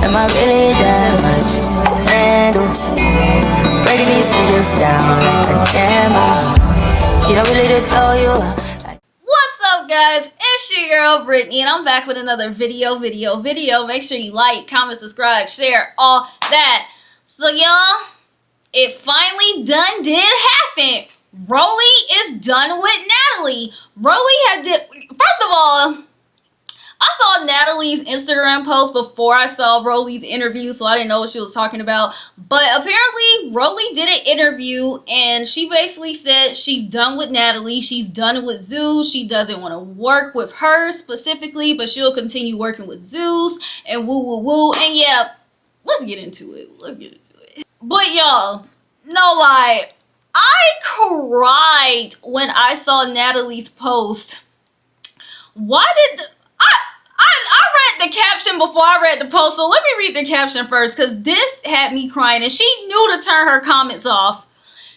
Am I really that much? And breaking these niggas down like a camera. You don't really know you are. What's up, guys? It's your girl Brittany, and I'm back with another video. Make sure you like, comment, subscribe, share, all that. So, y'all, it finally did happen. Rollie is done with Natalie. First of all, I saw Natalie's Instagram post before I saw Rollie's interview, so I didn't know what she was talking about. But apparently, Rollie did an interview, and she basically said she's done with Natalie. She's done with Zeus. She doesn't want to work with her specifically, but she'll continue working with Zeus and woo. And yeah, let's get into it. But y'all, no lie, I cried when I saw Natalie's post. I read the caption before I read the post, so let me read the caption first, because this had me crying, and she knew to turn her comments off.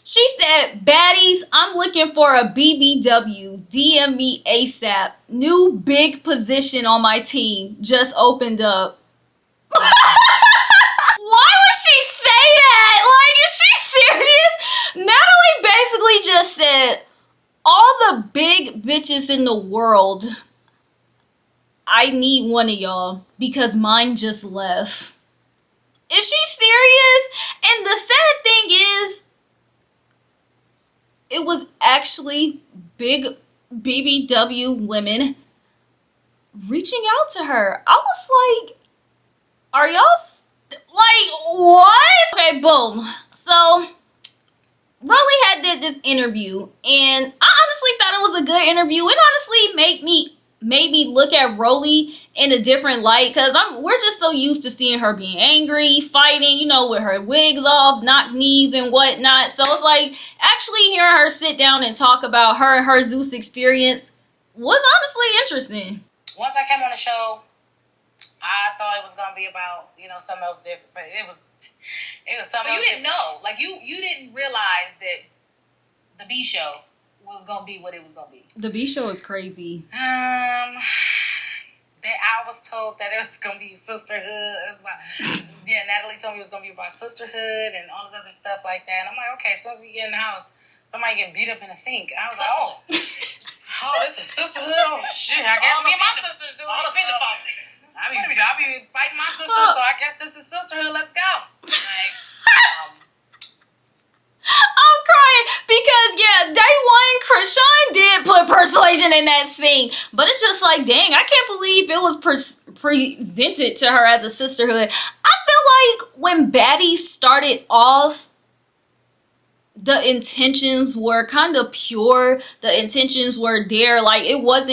She said, "Baddies, I'm looking for a BBW. DM me ASAP. New big position on my team. Just opened up." Why would she say that? Like, is she serious? Natalie basically just said, all the big bitches in the world, I need one of y'all because mine just left. Is she serious? And the sad thing is, it was actually big BBW women reaching out to her. I was like, are y'all like, what? Okay, boom. So Rollie had did this interview, and I honestly thought it was a good interview. It honestly made me look at Rollie in a different light, because we're just so used to seeing her being angry, fighting, you know, with her wigs off, knock knees and whatnot. So it's like, actually hearing her sit down and talk about her Zeus experience was honestly interesting. Once I came on the show, I thought it was gonna be about, you know, something else different, but it was something. So you didn't know, like you didn't realize that the B show was gonna be what it was gonna be. The B show is crazy. That I was told that it was gonna be sisterhood. It was about, Natalie told me it was gonna be about sisterhood and all this other stuff like that. And I'm like, okay, as soon as we get in the house, somebody get beat up in the sink. I was like, oh, this is sisterhood. Oh shit, I guess me and my sisters do all up in the faucet. I be fighting my sister, so I guess this is sisterhood. Let's go. Like, I'm crying because, yeah, day one, Krishan did put persuasion in that scene. But it's just like, dang, I can't believe it was presented to her as a sisterhood. I feel like when Baddies started off, the intentions were kind of pure. The intentions were there. Like, it was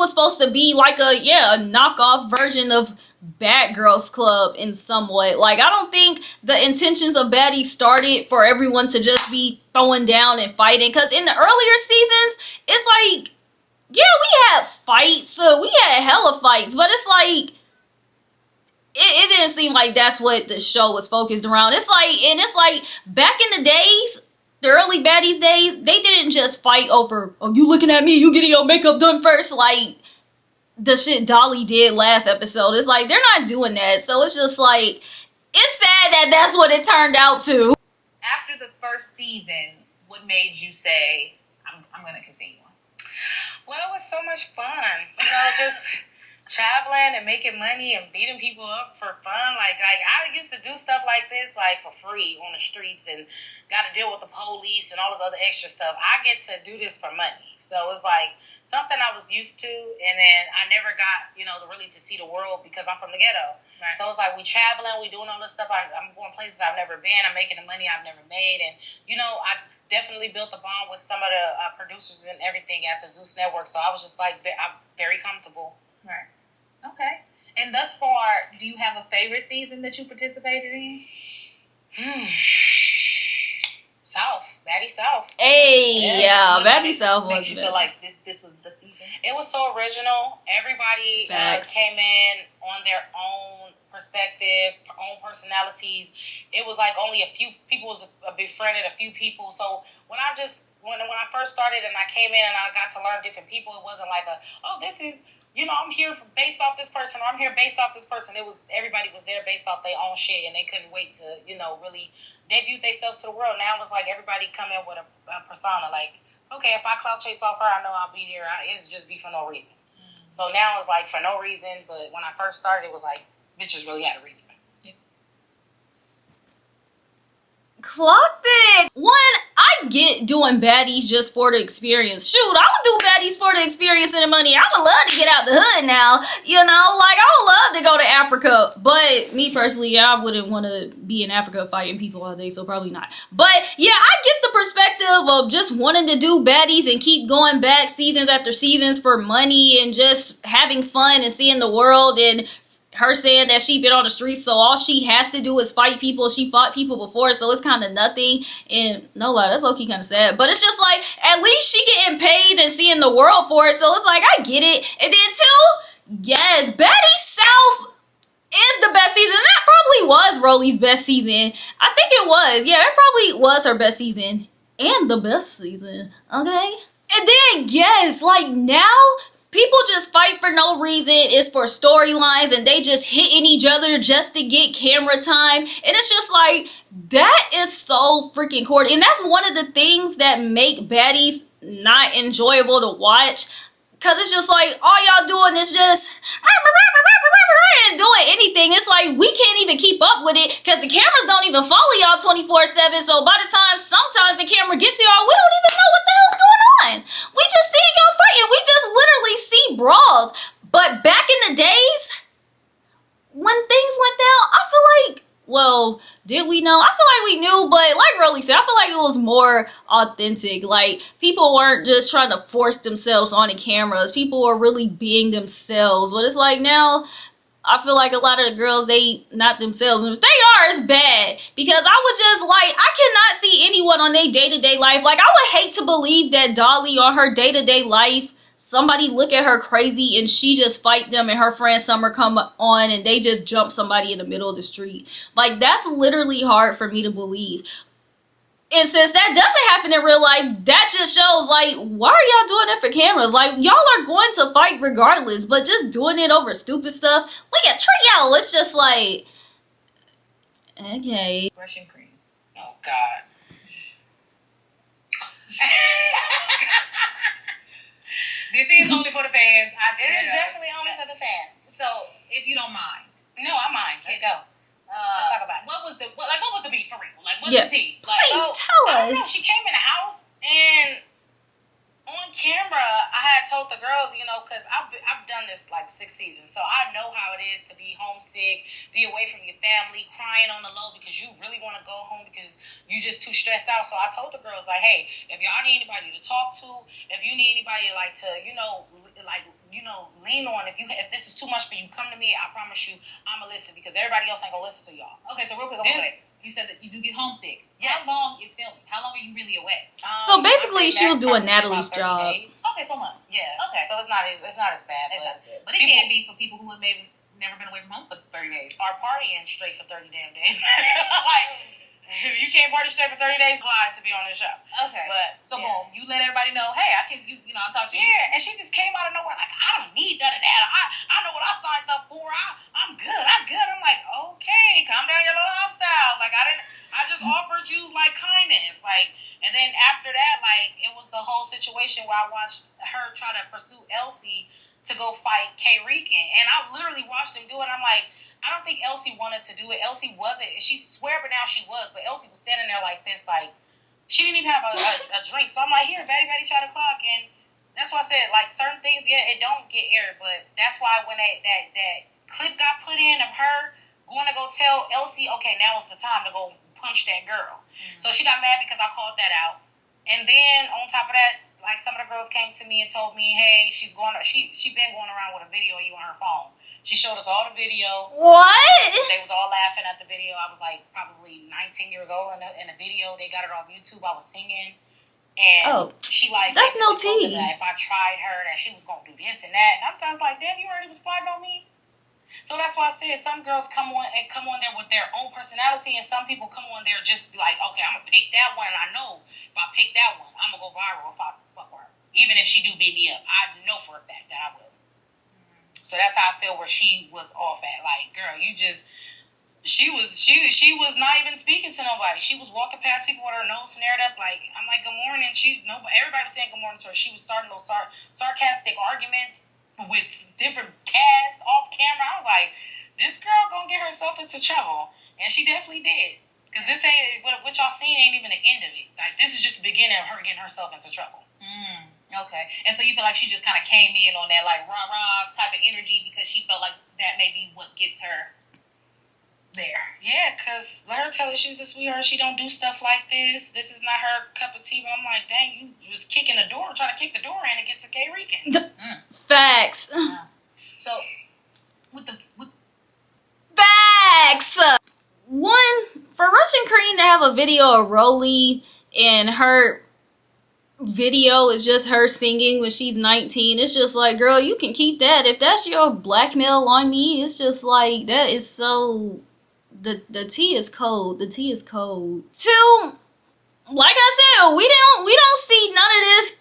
supposed to be like a knockoff version of Bad Girls Club in some way. Like, I don't think the intentions of Baddies started for everyone to just be throwing down and fighting. Because in the earlier seasons, it's like, yeah, we had fights. We had hella fights. But it's like, it didn't seem like that's what the show was focused around. It's like back in the days, the early Baddies days, they didn't just fight over, oh, you looking at me, you getting your makeup done first, like the shit Dolly did last episode. It's like, they're not doing that. So it's just like, it's sad that that's what it turned out to. After the first season, what made you say, I'm going to continue on? Well, it was so much fun. You know, just traveling and making money and beating people up for fun. Like I used to do stuff like this, like, for free on the streets, and got to deal with the police and all this other extra stuff. I get to do this for money. So it's like something I was used to, and then I never got, you know, really to see the world because I'm from the ghetto. Right. So it's like we traveling, we doing all this stuff. I'm going places I've never been. I'm making the money I've never made. And, you know, I definitely built a bond with some of the producers and everything at the Zeus Network. So I was just like, I'm very comfortable. Right. Okay. And thus far, do you have a favorite season that you participated in? South. Baddies South. Hey, yeah, Baddies South makes you feel like this was the season. It was so original. Everybody came in on their own perspective, own personalities. It was like only a few people befriended a few people. So when I first started and I came in and I got to learn different people, it wasn't like this is I'm here based off this person, or I'm here based off this person. Everybody was there based off their own shit, and they couldn't wait to, really debut themselves to the world. Now it's like everybody come in with a persona. Like, okay, if I clout chase off her, I know I'll be there. It's just be for no reason. So now it's like for no reason, but when I first started, it was like bitches really had a reason. Clocked it. One, I get doing baddies just for the experience. Shoot, I would do baddies for the experience and the money. I would love to get out the hood now. Like I would love to go to Africa. But me personally, I wouldn't want to be in Africa fighting people all day, so probably not. But yeah, I get the perspective of just wanting to do baddies and keep going back seasons after seasons for money and just having fun and seeing the world, and her saying that she been on the streets, so all she has to do is fight people. She fought people before, so it's kind of nothing. And no lie, that's low-key kind of sad. But it's just like, at least she getting paid and seeing the world for it. So it's like, I get it. And then two, yes, Baddies South is the best season. And that probably was Rollie's best season. I think it was. Yeah, that probably was her best season. And the best season. Okay? And then, yes, like now, people just fight for no reason. It's for storylines, and they just hitting each other just to get camera time. And it's just like, that is so freaking corny. And that's one of the things that make baddies not enjoyable to watch. Because it's just like, all y'all doing is just and doing anything. It's like, we can't even keep up with it because the cameras don't even follow y'all 24/7. So by the time sometimes the camera gets to y'all, we don't even know what the hell's going on. We just see y'all fighting. We just literally see brawls. But back in the days, when things went down, I feel like, well, did we know? I feel like we knew, but like Rollie said, I feel like it was more authentic. Like, people weren't just trying to force themselves on the cameras. People were really being themselves. But it's like now, I feel like a lot of the girls, they not themselves. And if they are, it's bad. Because I was just like, I cannot see anyone on their day-to-day life. Like, I would hate to believe that Dolly on her day-to-day life, somebody look at her crazy and she just fight them, and her friend Summer come on and they just jump somebody in the middle of the street. Like, that's literally hard for me to believe. And since that doesn't happen in real life, that just shows, like, why are y'all doing it for cameras? Like, y'all are going to fight regardless, but just doing it over stupid stuff, look at y'all. It's just like, okay. Russian cream. Oh, God. This is only for the fans. It is definitely only for the fans. So, if you don't mind. No, I mind. Let's go. Let's talk about it. What was the beef for real? Like, what's the tea? Like, Please tell us. I don't know. She came in the house and on camera, I had told the girls, because I've done this like 6 seasons, so I know how it is to be homesick, be away from your family, crying on the low because you really want to go home because you just too stressed out. So I told the girls, like, hey, if y'all need anybody to talk to, if you need anybody like to, lean on, if this is too much for you, come to me. I promise you, I'ma listen because everybody else ain't gonna listen to y'all. Okay, so real quick, you said that you do get homesick. Yeah. How long is filming? How long are you really away? So basically, she was doing Natalie's job. Days. Okay, so much. Yeah. Okay. So it's not as bad. But it can be for people who have maybe never been away from home for 30 days. Are partying straight for 30 damn days. Like, if you can't party straight for 30 days, wise to be on the show. Okay. But so boom, you let everybody know, hey, I can, I'll talk to you. Yeah, and she just came out of nowhere like, I don't need none of that. I know what I signed up for. I'm good. I'm like, okay, calm down your little hostile. Like, I just offered you like kindness. Like, and then after that, like, it was the whole situation where I watched her try to pursue Elsie to go fight K. Rican. And I literally watched him do it. I'm like, I don't think Elsie wanted to do it. Elsie wasn't. She swear, but now she was. But Elsie was standing there like this, like, she didn't even have a drink. So I'm like, here, Baddy, shot o'clock. And that's why I said, like, certain things, yeah, it don't get aired. But that's why when that clip got put in of her going to go tell Elsie, okay, now it's the time to go punch that girl. Mm-hmm. So she got mad because I called that out. And then on top of that, like, some of the girls came to me and told me, hey, she been going around with a video of you on her phone. She showed us all the video. What? They was all laughing at the video. I was like probably 19 years old in the video. They got it off YouTube. I was singing. And she like, that's no tea. That if I tried her, that she was going to do this and that. And I'm just like, damn, you already was plotting on me? So that's why I said some girls come on there with their own personality, and some people come on there just be like, okay, I'm going to pick that one. And I know if I pick that one, I'm going to go viral if I fuck her. Even if she do beat me up. I know for a fact that I will. So that's how I feel where she was off at. Like, girl, you just she was not even speaking to nobody. She was walking past people with her nose snared up. Like, I'm like, good morning. Everybody was saying good morning to her. She was starting those sarcastic arguments with different casts off camera. I was like, this girl gonna get herself into trouble, and she definitely did. Because this ain't what y'all seen ain't even the end of it. Like, this is just the beginning of her getting herself into trouble. Okay. And so you feel like she just kind of came in on that, like, rah-rah type of energy because she felt like that may be what gets her there. Yeah, because let her tell her she's a sweetheart. She don't do stuff like this. This is not her cup of tea. But I'm like, dang, you was kicking the door, trying to kick the door in and get to K. Rican. Facts. So, with Facts. One, for Russian Cream to have a video of Rollie and her video is just her singing when she's 19, it's just like, girl, you can keep that. If that's your blackmail on me, it's just like, that is so, the tea is cold. The tea is cold. Two, like I said, we don't see none of this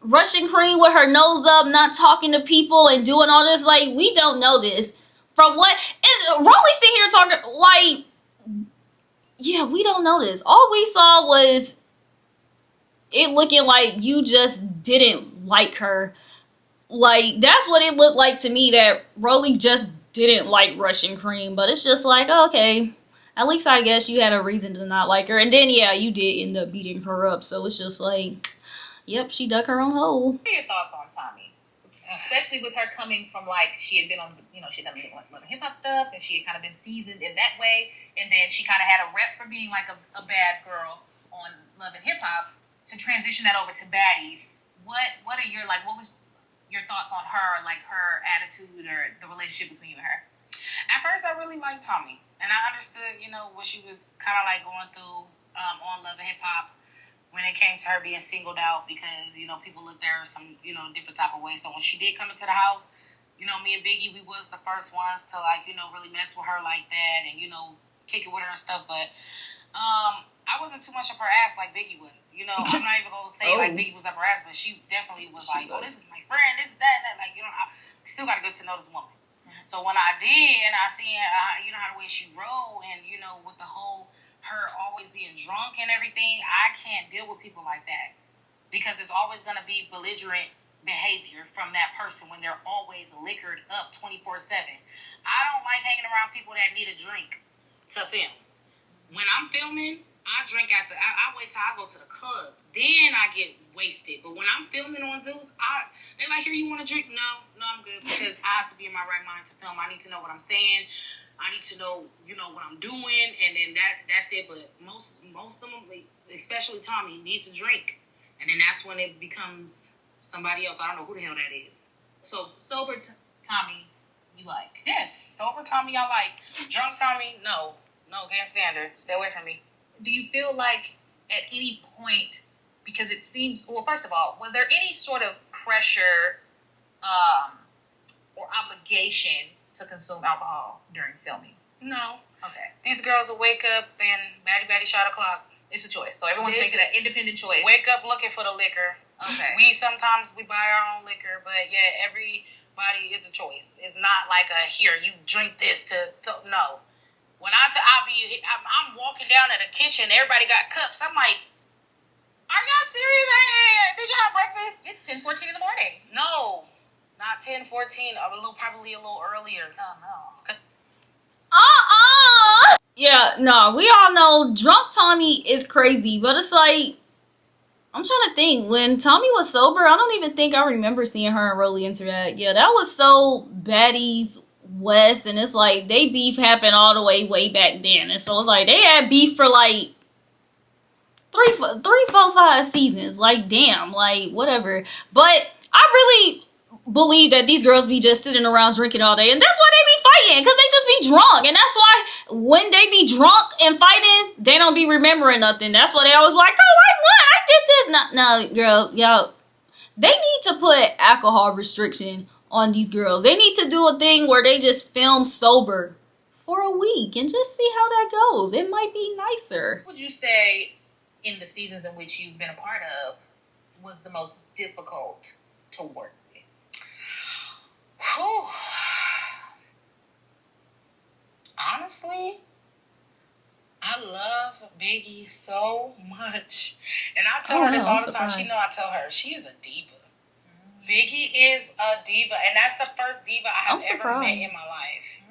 Russian Cream with her nose up, not talking to people and doing all this. Like, we don't know this. From what is Rollie sitting here talking like, yeah, we don't know this. All we saw was it looking like you just didn't like her. Like, that's what it looked like to me, that Rollie just didn't like Russian Cream. But it's just like, okay, at least I guess you had a reason to not like her. And then, yeah, you did end up beating her up. So it's just like, yep, she dug her own hole. What are your thoughts on Tommy? Especially with her coming from, like, she had been on, she had done like hip-hop stuff, and she had kind of been seasoned in that way. And then she kind of had a rep for being, like, a bad girl on Love and Hip-Hop. To transition that over to Baddies, what are your, like, what was your thoughts on her, like, her attitude or the relationship between you and her? At first, I really liked Tommy, and I understood, what she was kind of like going through on Love and Hip Hop when it came to her being singled out because people looked at her some different type of way. So when she did come into the house, me and Biggie, we was the first ones to like really mess with her like that and kick it with her and stuff, but I wasn't too much up her ass like Biggie was. I'm not even gonna say like Biggie was up her ass, but she definitely was like, oh, this is my friend, this is that, and that. Like, I still got to get to know this woman. So when I did, and I seen, how the way she rolled, and with the whole her always being drunk and everything, I can't deal with people like that because it's always gonna be belligerent behavior from that person when they're always liquored up 24/7. I don't like hanging around people that need a drink to film. When I'm filming, I drink after. I wait till I go to the club. Then I get wasted. But when I'm filming on Zeus, they're like, here, you want to drink? No, I'm good. Because I have to be in my right mind to film. I need to know what I'm saying. I need to know, what I'm doing. And then that's it. But most of them, especially Tommy, needs a drink. And then that's when it becomes somebody else. I don't know who the hell that is. So, sober Tommy, you like? Yes, sober Tommy I like. Drunk Tommy, no. No, can't stand her. Stay away from me. Do you feel like at any point, because it seems, well, first of all, was there any sort of pressure or obligation to consume alcohol during filming? No. Okay. These girls will wake up and batty shot o'clock. It's a choice. So everyone's making an independent choice. Wake up looking for the liquor. Okay. Sometimes we buy our own liquor, but yeah, everybody is a choice. It's not like here, you drink this to no. When I'm walking down to the kitchen, everybody got cups. I'm like, are y'all serious? Did y'all have breakfast? It's 10:14 in the morning. No, not 10:14. Probably a little earlier. Oh no. Yeah, no, we all know drunk Tommy is crazy, but it's like, I'm trying to think. When Tommy was sober, I don't even think I remember seeing her and Rollie interact. Yeah, that was so Baddies West, and it's like they beef happened all the way back then, and so it's like they had beef for like 3, 4, 5 seasons. Like, damn, like whatever. But I really believe that these girls be just sitting around drinking all day, and that's why they be fighting, because they just be drunk, and that's why when they be drunk and fighting, they don't be remembering nothing. That's why they always like, oh, I won, I did this. No, girl, y'all, they need to put alcohol restriction on these girls. They need to do a thing where they just film sober for a week and just see how that goes. It might be nicer. What would you say in the seasons in which you've been a part of was the most difficult to work with? Whew. Honestly, I love Biggie so much. And I tell her this all the time. She know I tell her she is a diva. Biggie is a diva, and that's the first diva I have ever met in my life.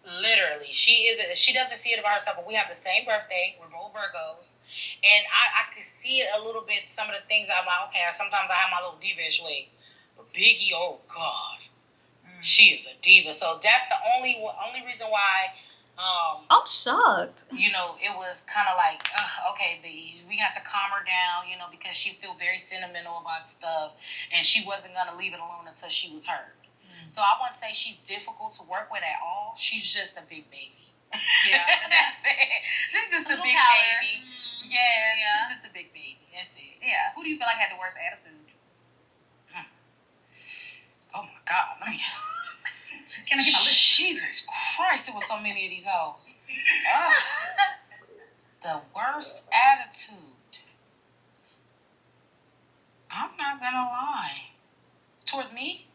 Literally, she doesn't see it about herself, but we have the same birthday. We're both Virgos, and I could see it a little bit. Some of the things I'm like, okay, sometimes I have my little diva-ish ways, but Biggie, oh God, she is a diva. So that's the only reason why. I'm shocked. You know, it was kind of like, okay, we had to calm her down, you know, because she feel very sentimental about stuff, and she wasn't gonna leave it alone until she was hurt. So I wouldn't say she's difficult to work with at all. She's just a big baby. Yeah, that's it. She's just a big baby. Yeah, she's just a big baby. That's it. Yeah. Who do you feel like had the worst attitude? Oh my God, let me. Can I get my list? Jesus Christ, it was so many of these hoes. The worst attitude. I'm not gonna lie. Towards me?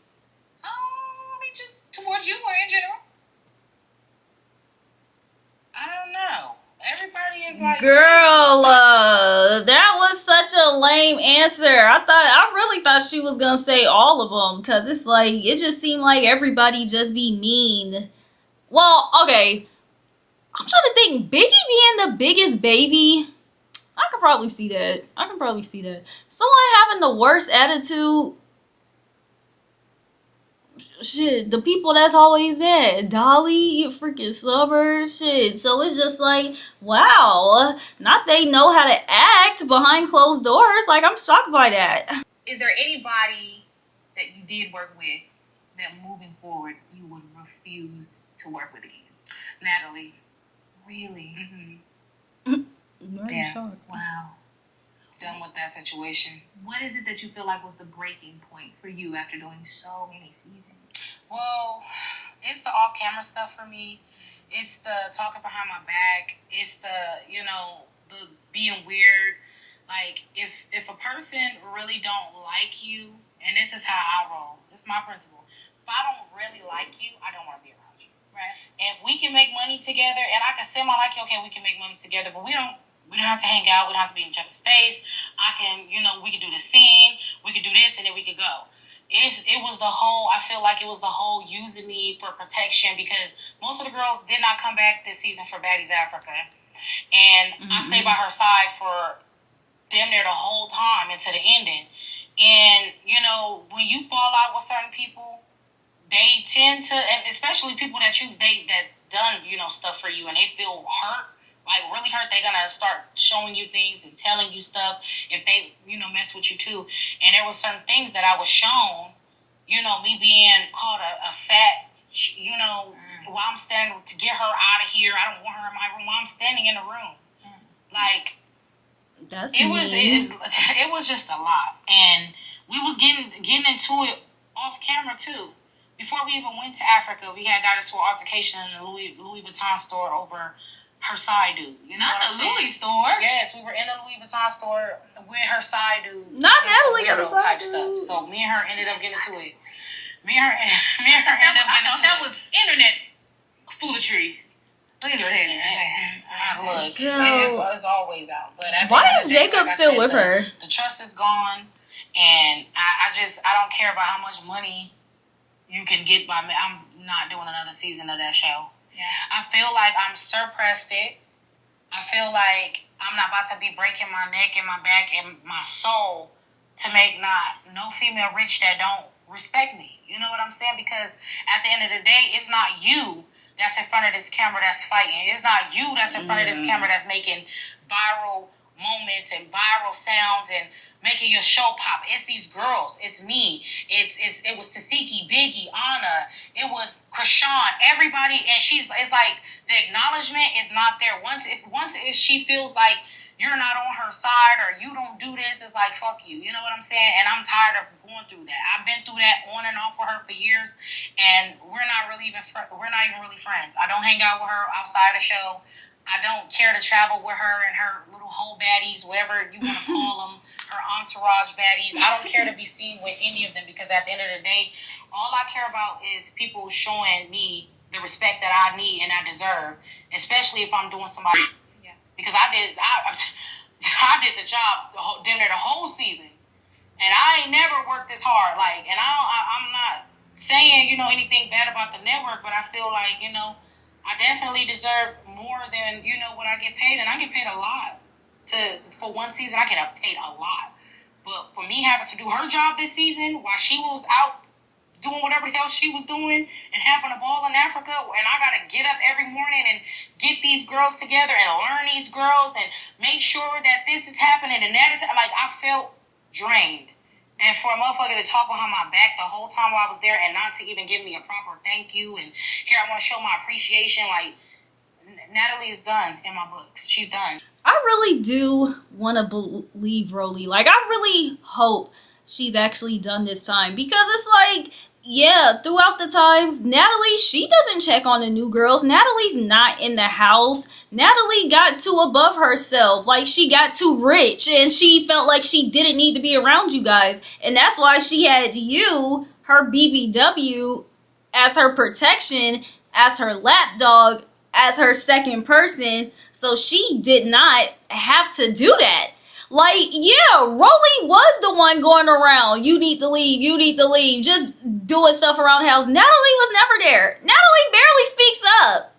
I mean, just towards you or in general? I don't know. Everybody is like, girl, that was such a lame answer. I really thought she was gonna say all of them, because it's like, it just seemed like everybody just be mean. Well, okay, I'm trying to think. Biggie being the biggest baby, I can probably see that. Someone having the worst attitude, shit, the people that's always been Dolly, freaking Summer, shit. So it's just like, wow, not they know how to act behind closed doors. Like, I'm shocked by that. Is there anybody that you did work with that moving forward you would refuse to work with again? Natalie. Really? Yeah. Shocked. Wow. Done with that situation. What is it that you feel like was the breaking point for you after doing so many seasons? Well, it's the off-camera stuff for me. It's the talking behind my back. It's the, you know, the being weird. Like, if a person really don't like you, and this is how I roll. It's my principle. If I don't really like you, I don't want to be around you. Right. If we can make money together, and I can say my like you, okay, we can make money together, but we don't have to hang out. We don't have to be in each other's face. I can, you know, we can do the scene. We can do this, and then we could go. It was the whole, I feel like it was the whole using me for protection, because most of the girls did not come back this season for Baddies Africa. And I stayed by her side for damn near the whole time until the ending. And, you know, when you fall out with certain people, they tend to, and especially people that done, you know, stuff for you, and they feel hurt, like really hurt, they're gonna start showing you things and telling you stuff if they, you know, mess with you too. And there were certain things that I was shown, you know, me being called a fat, you know, while I'm standing to get her out of here. I don't want her in my room while I'm standing in the room. Like, it was just a lot, and we was getting into it off camera too. Before we even went to Africa, we had got into an altercation in the Louis Vuitton store over her side dude. You know, not the Louis store. Yes, we were in the Louis Vuitton store with her side dude. Not Natalie got a side type dude. Stuff. So me and her ended up getting into it. Me and her ended up getting into it. That was internet foolery. Look at your head. Look, it's always out. But why is Jacob still with her? The trust is gone, and I don't care about how much money you can get by me. I'm not doing another season of that show. Yeah. I feel like I'm suppressed it. I feel like I'm not about to be breaking my neck and my back and my soul to make no female rich that don't respect me. You know what I'm saying? Because at the end of the day, it's not you that's in front of this camera that's fighting. It's not you that's in front of this camera that's making viral moments and viral sounds and making your show pop. It's these girls. It's me. It was Tasiki, Biggie, Anna. It was Krishan. Everybody, and it's like the acknowledgement is not there. Once she feels like you're not on her side or you don't do this, it's like fuck you. You know what I'm saying? And I'm tired of going through that. I've been through that on and off with her for years, and we're not even really friends. I don't hang out with her outside the show. I don't care to travel with her and her little whole baddies, whatever you want to call them, her entourage baddies. I don't care to be seen with any of them because at the end of the day, all I care about is people showing me the respect that I need and I deserve, especially if I'm doing somebody. Yeah. Because I did the job damn near the whole season, and I ain't never worked this hard. Like, and I'm not saying anything bad about the network, but I feel like I definitely deserve more than what I get paid, and I get paid a lot. For one season, I get paid a lot. But for me having to do her job this season while she was out doing whatever the hell she was doing and having a ball in Africa, and I gotta get up every morning and get these girls together and learn these girls and make sure that this is happening and that is like, I felt drained. And for a motherfucker to talk behind my back the whole time while I was there and not to even give me a proper thank you and here I want to show my appreciation, like, Natalie is done in my books. She's done. I really do want to believe Rollie. Like, I really hope she's actually done this time because it's like, yeah, throughout the times, Natalie, she doesn't check on the new girls. Natalie's not in the house. Natalie got too above herself. Like, she got too rich and she felt like she didn't need to be around you guys. And that's why she had you, her BBW, as her protection, as her lapdog, as her second person. So she did not have to do that. Like, yeah, Rollie was the one going around, you need to leave, just doing stuff around the house. Natalie was never there. Natalie barely speaks up.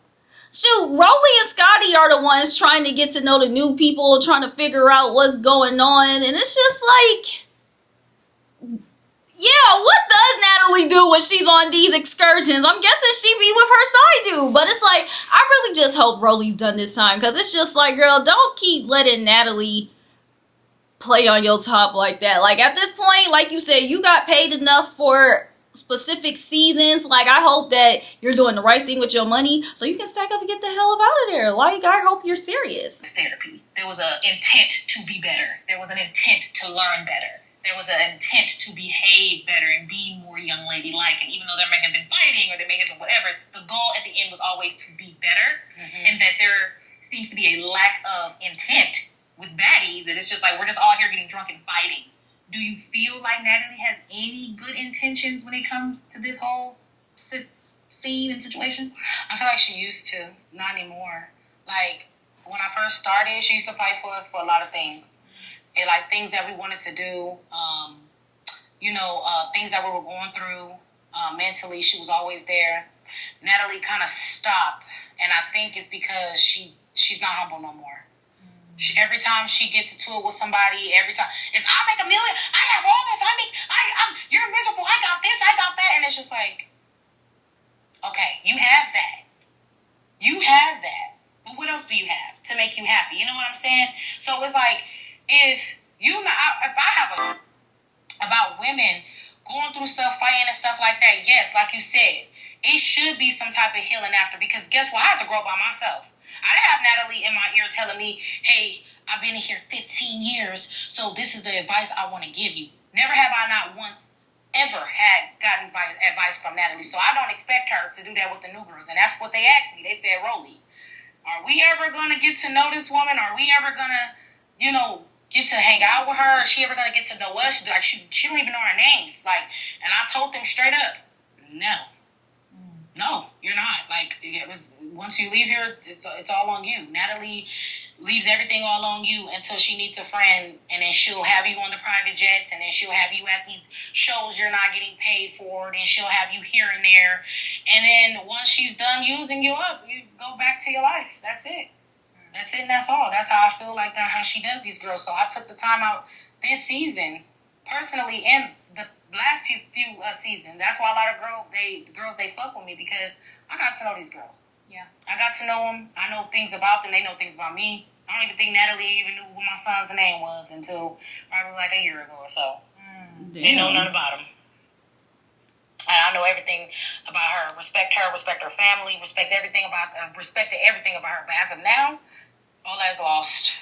Shoot, Rollie and Scotty are the ones trying to get to know the new people, trying to figure out what's going on. And it's just like, yeah, what does Natalie do when she's on these excursions? I'm guessing she be with her side dude. But it's like, I really just hope Rollie's done this time. Because it's just like, girl, don't keep letting Natalie play on your top like that. Like, at this point, like you said, you got paid enough for specific seasons. Like, I hope that you're doing the right thing with your money so you can stack up and get the hell up out of there. Like, I hope you're serious. Therapy. There was an intent to be better. There was an intent to learn better. There was an intent to behave better and be more young lady-like. And even though there may have been fighting or there may have been whatever, the goal at the end was always to be better. Mm-hmm. And that there seems to be a lack of intent with Baddies, and it's just like we're just all here getting drunk and fighting. Do you feel like Natalie has any good intentions when it comes to this whole scene and situation? I feel like she used to, not anymore. Like, when I first started, she used to fight for us for a lot of things. And like things that we wanted to do, things that we were going through mentally, she was always there. Natalie kind of stopped, and I think it's because she's not humble no more. Every time she gets into it with somebody, every time it's I make $1 million, I have all this, you're miserable, I got this, I got that, and it's just like, okay, you have that, but what else do you have to make you happy? You know what I'm saying? So it's like if I have about women going through stuff, fighting and stuff like that, yes, like you said, it should be some type of healing after, because guess what? I had to grow by myself. I didn't have Natalie in my ear telling me, hey, I've been in here 15 years, so this is the advice I want to give you. Never have I not once ever had gotten advice from Natalie, so I don't expect her to do that with the new girls. And that's what they asked me. They said, Rollie, are we ever going to get to know this woman? Are we ever going to, get to hang out with her? Is she ever going to get to know us? Like, she don't even know our names. Like, and I told them straight up, no, you're not. Like, once you leave here, it's all on you. Natalie leaves everything all on you until she needs a friend, and then she'll have you on the private jets, and then she'll have you at these shows you're not getting paid for, and then she'll have you here and there. And then once she's done using you up, you go back to your life. That's it. That's it, and that's all. That's how I feel like that, how she does these girls. So I took the time out this season, personally, and the last few seasons. That's why a lot of girls fuck with me, because I got to know these girls. Yeah, I got to know them. I know things about them. They know things about me. I don't even think Natalie even knew what my son's name was until probably like a year ago or so. They know nothing about him. And I know everything about her. Respect her family, respected everything about her. But as of now, all that is lost.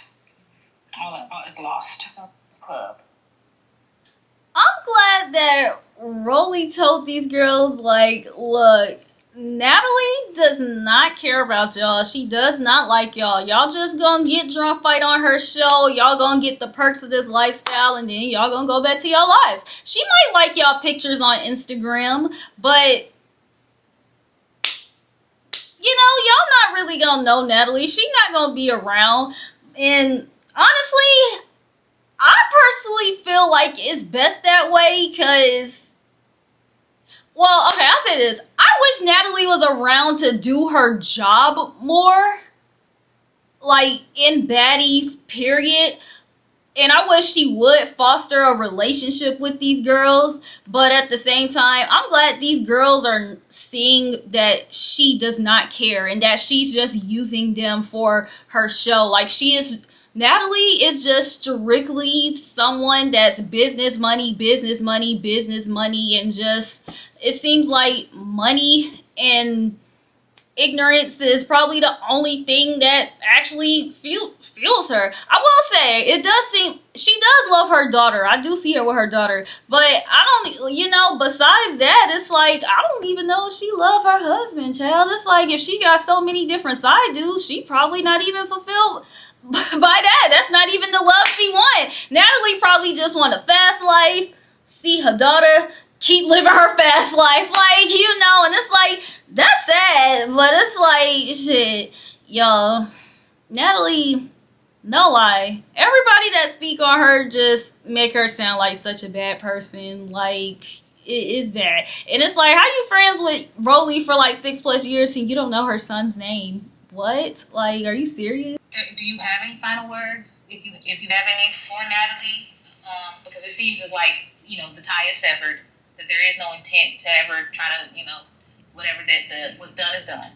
All is lost. So it's club. I'm glad that Rollie told these girls, like, look, Natalie does not care about y'all. She does not like y'all. Y'all just gonna get drunk, fight on her show. Y'all gonna get the perks of this lifestyle, and then y'all gonna go back to y'all lives. She might like y'all pictures on Instagram, but you know, y'all not really gonna know Natalie. She not gonna be around. And honestly, I personally feel like it's best that way because, well, okay, I'll say this. I wish Natalie was around to do her job more. Like, in Baddies, period. And I wish she would foster a relationship with these girls. But at the same time, I'm glad these girls are seeing that she does not care and that she's just using them for her show. Like, Natalie is just strictly someone that's business money, and just, it seems like money and ignorance is probably the only thing that actually fuels her. I will say, it does seem, she does love her daughter. I do see her with her daughter. But I don't, you know, besides that, it's like, I don't even know if she love her husband, child. It's like, if she got so many different side dudes, she probably not even fulfilled by that. That's not even the love she want. Natalie probably just want a fast life, see her daughter, keep living her fast life, like, you know, and it's like, that's sad, but it's like, shit, y'all, Natalie, no lie, everybody that speak on her just make her sound like such a bad person. Like, it is bad. And it's like, how you friends with Rollie for like 6+ years and you don't know her son's name? What? Like, are you serious? Do you have any final words? If you have any for Natalie, because it seems as like, you know, the tie is severed. That there is no intent to ever try to, you know, whatever that was done is done.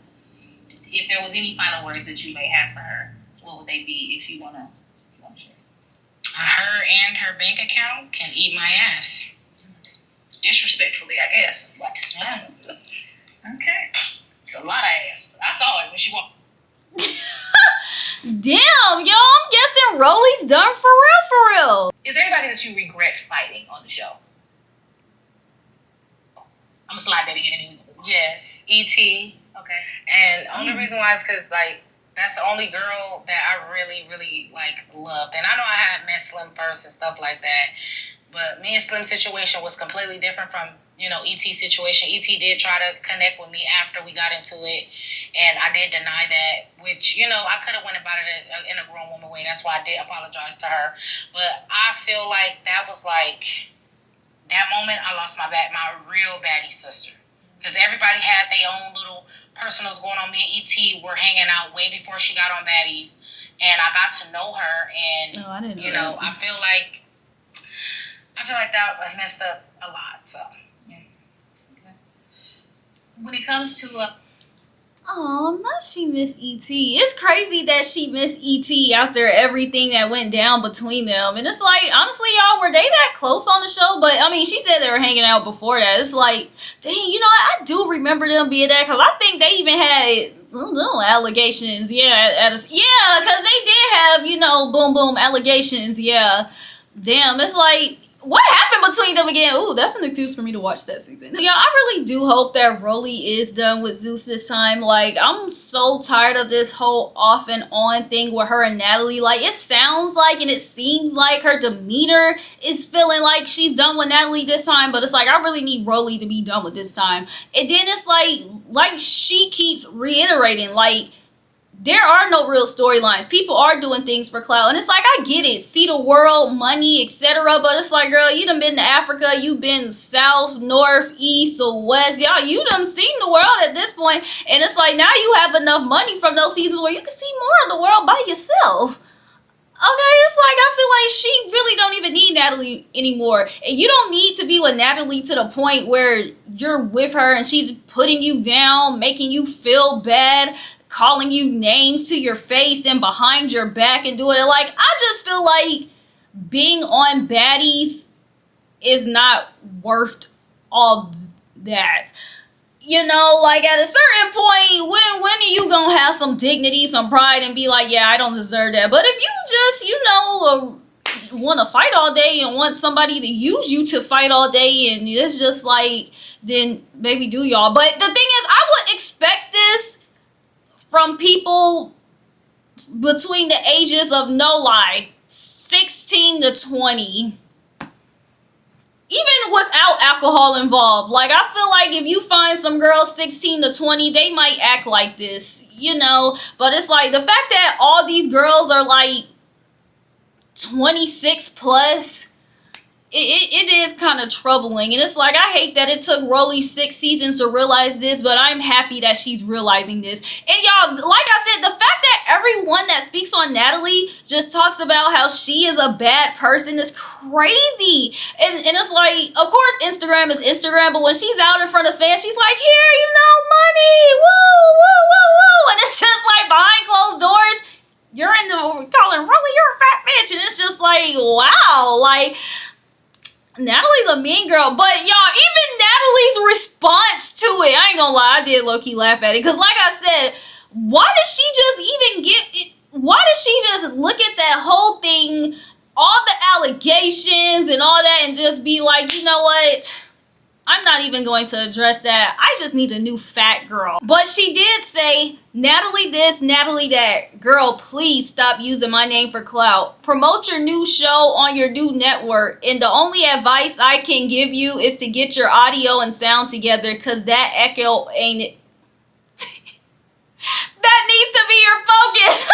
If there was any final words that you may have for her, what would they be if you wanna share? Her and her bank account can eat my ass. Disrespectfully, I guess. What? Yeah. Okay. It's a lot of ass. I saw it when she walked. Damn, y'all, I'm guessing Rollie's done for real. Is there anybody that you regret fighting on the show? I'm gonna slide that in anyway. Yes, E.T. Okay. And only reason why is because, like, that's the only girl that I really, really, like, loved. And I know I had met Slim first and stuff like that. But me and Slim's situation was completely different from, you know, E.T.'s situation. E.T. did try to connect with me after we got into it. And I did deny that, which, you know, I could have went about it in a grown woman way. That's why I did apologize to her. But I feel like that was, like, that moment I lost my real baddie sister. Because everybody had their own little personals going on. Me and E.T. were hanging out way before she got on Baddies. And I got to know her. And, I didn't know you know, that. I feel like that messed up a lot. So, yeah. Okay. When it comes to Oh, not she miss E.T. It's crazy that she missed E.T. after everything that went down between them. And it's like, honestly, y'all, were they that close on the show? But, I mean, she said they were hanging out before that. It's like, dang, you know, I do remember them being that, because I think they even had, I don't know, allegations. Yeah, because they did have, you know, boom, allegations. Yeah. Damn, it's like, what happened between them again? Ooh, that's an excuse for me to watch that season. Yeah, I really do hope that Rollie is done with Zeus this time. Like, I'm so tired of this whole off and on thing with her and Natalie. Like, it sounds like and it seems like her demeanor is feeling like she's done with Natalie this time. But it's like, I really need Rollie to be done with this time. And then it's like she keeps reiterating, like, there are no real storylines. People are doing things for clout. And it's like, I get it. See the world, money, etc. But it's like, girl, you done been to Africa. You been south, north, east, or west. Y'all, you done seen the world at this point. And it's like, now you have enough money from those seasons where you can see more of the world by yourself. Okay, it's like, I feel like she really don't even need Natalie anymore. And you don't need to be with Natalie to the point where you're with her and she's putting you down, making you feel bad, calling you names to your face and behind your back and doing it. Like, I just feel like being on Baddies is not worth all that. You know, like, at a certain point, when are you gonna have some dignity, some pride, and be like, yeah, I don't deserve that. But if you just, you know, want to fight all day and want somebody to use you to fight all day, and it's just like, then maybe do y'all. But the thing is, would expect this from people between the ages of, no lie, 16 to 20. Even without alcohol involved. Like, I feel like if you find some girls 16 to 20, they might act like this, you know? But it's like, the fact that all these girls are like 26 plus, it is kind of troubling. And it's like, I hate that it took Rollie 6 seasons to realize this, but I'm happy that she's realizing this. And y'all, like I said, the fact that everyone that speaks on Natalie just talks about how she is a bad person is crazy. And it's like, of course Instagram is Instagram, but when she's out in front of fans, she's like, here, you know, money, woo, woo, woo, woo. And it's just like, behind closed doors, you're in the calling Rollie, you're a fat bitch. And it's just like, wow, like, Natalie's a mean girl, but y'all, even Natalie's response to it, I ain't gonna lie, I did low-key laugh at it, because like I said, why did she just look at that whole thing, all the allegations and all that, and just be like, you know what, I'm not even going to address that. I just need a new fat girl. But she did say, Natalie this, Natalie that. Girl, please stop using my name for clout. Promote your new show on your new network. And the only advice I can give you is to get your audio and sound together, because that echo ain't it. That needs to be your focus.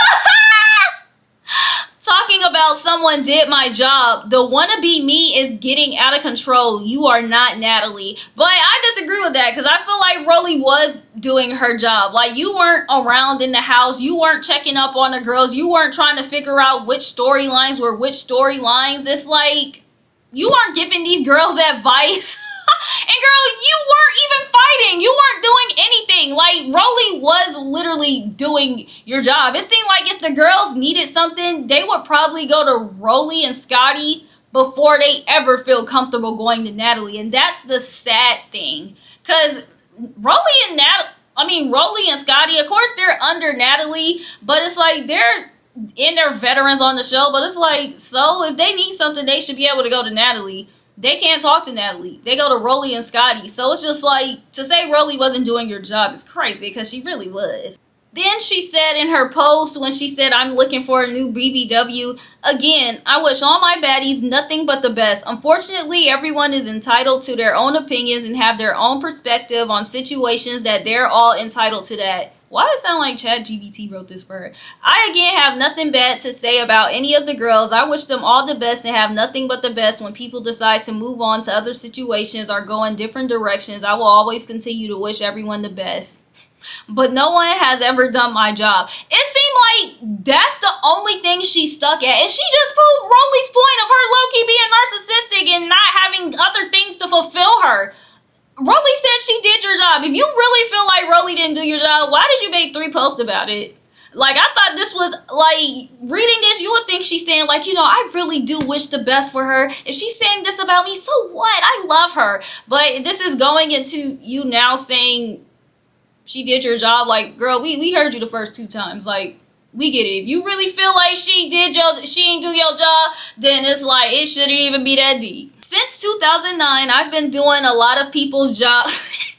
Talking about someone did my job. The wannabe me is getting out of control. You are not Natalie. But I disagree with that, because I feel like Rollie was doing her job. Like, you weren't around in the house. You weren't checking up on the girls. You weren't trying to figure out which storylines were which storylines. It's like, you aren't giving these girls advice. And girl, you weren't even fighting. You weren't doing anything. Like, Rollie was literally doing your job. It seemed like if the girls needed something, they would probably go to Rollie and Scotty before they ever feel comfortable going to Natalie. And that's the sad thing. Because Rollie and Scotty, of course, they're under Natalie. But it's like, they're veterans on the show. But it's like, so if they need something, they should be able to go to Natalie. They can't talk to Natalie. They go to Rollie and Scotty. So it's just like, to say Rollie wasn't doing your job is crazy, because she really was. Then she said in her post, when she said, I'm looking for a new BBW, again, I wish all my baddies nothing but the best. Unfortunately, everyone is entitled to their own opinions and have their own perspective on situations that they're all entitled to that. Why does it sound like ChatGPT wrote this for her? I again have nothing bad to say about any of the girls. I wish them all the best and have nothing but the best when people decide to move on to other situations or go in different directions. I will always continue to wish everyone the best. But no one has ever done my job. It seemed like that's the only thing she stuck at. And she just proved Rollie's point of her low-key being narcissistic and not having other things to fulfill her. Rollie said she did your job. If you really feel like Rollie didn't do your job, why did you make 3 posts about it? Like, I thought this was, like, reading this, you would think she's saying, like, you know, I really do wish the best for her. If she's saying this about me, so what? I love her. But this is going into you now saying she did your job. Like, girl, we heard you the first 2 times. Like, we get it. If you really feel like she ain't do your job, then it's like, it shouldn't even be that deep. Since 2009, I've been doing a lot of people's jobs.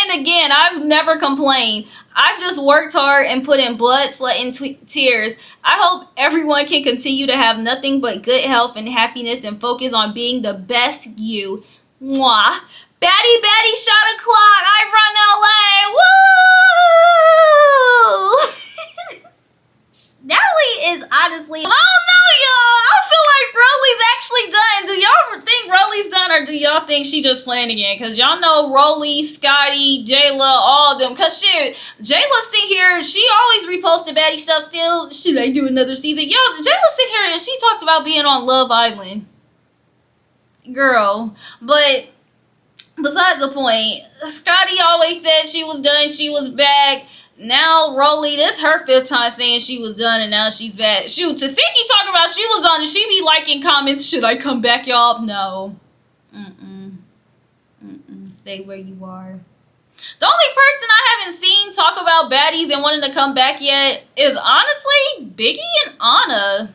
And again, I've never complained. I've just worked hard and put in blood, sweat, and tears. I hope everyone can continue to have nothing but good health and happiness and focus on being the best you. Mwah. Baddie, shot o'clock. I run LA. Woo! Natalie is honestly, I don't know, y'all. I feel like Rollie's actually done. Do y'all think Rollie's done, or do y'all think she just playing again? Because y'all know Rollie, Scotty, Jayla, all of them. Because shit, Jayla sit here, she always reposted baddie stuff still. Should I do another season? Yo, Jayla sit here and she talked about being on Love Island. Girl. But besides the point, Scotty always said she was done, she was back. Now, Rollie, this her 5th time saying she was done and now she's back. Shoot, Tasiki talking about she was done and she be liking comments. Should I come back, y'all? No. Stay where you are. The only person I haven't seen talk about baddies and wanting to come back yet is honestly Biggie and Anna.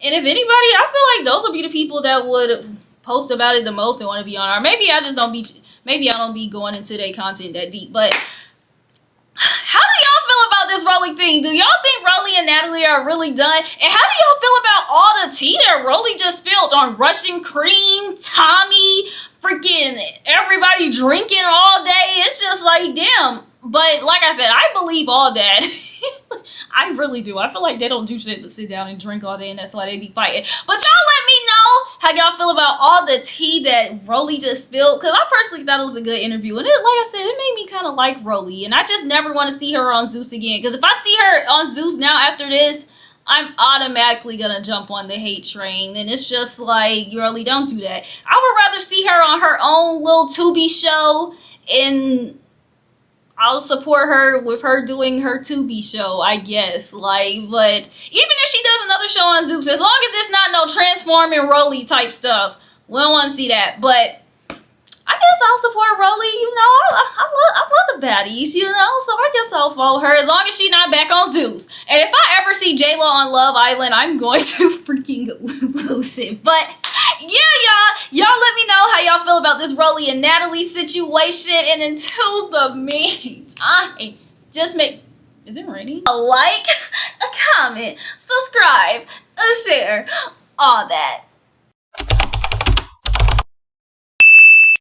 And if anybody, I feel like those would be the people that would post about it the most and want to be on our. Maybe I don't be going into their content that deep. But how do y'all feel about this Rollie thing? Do y'all think Rollie and Natalie are really done? And how do y'all feel about all the tea that Rollie just spilled on Russian Cream, Tommy, freaking everybody drinking all day? It's just like, damn. But like I said, I believe all that. I really do. I feel like they don't do shit but sit down and drink all day, and that's why they be fighting. But y'all let me know how y'all feel about all the tea that Rollie just spilled, because I personally thought it was a good interview. And it, like I said, it made me kind of like Rollie, and I just never want to see her on Zeus again. Because if I see her on Zeus now after this, I'm automatically gonna jump on the hate train. And it's just like, Rollie, don't do that. I would rather see her on her own little Tubi show, and I'll support her with her doing her Tubi show, I guess. Like, but even if she does another show on Zeus, as long as it's not no transforming Rollie type stuff, we don't want to see that. But I guess I'll support Rollie. You know, I love the baddies, you know, so I guess I'll follow her as long as she's not back on Zeus. And if I ever see J-Lo on Love Island, I'm going to freaking lose it. But yeah, y'all let me know how y'all feel about this Rollie and Natalie situation. And until the meantime, just make, is it ready? A like, a comment, subscribe, a share, all that.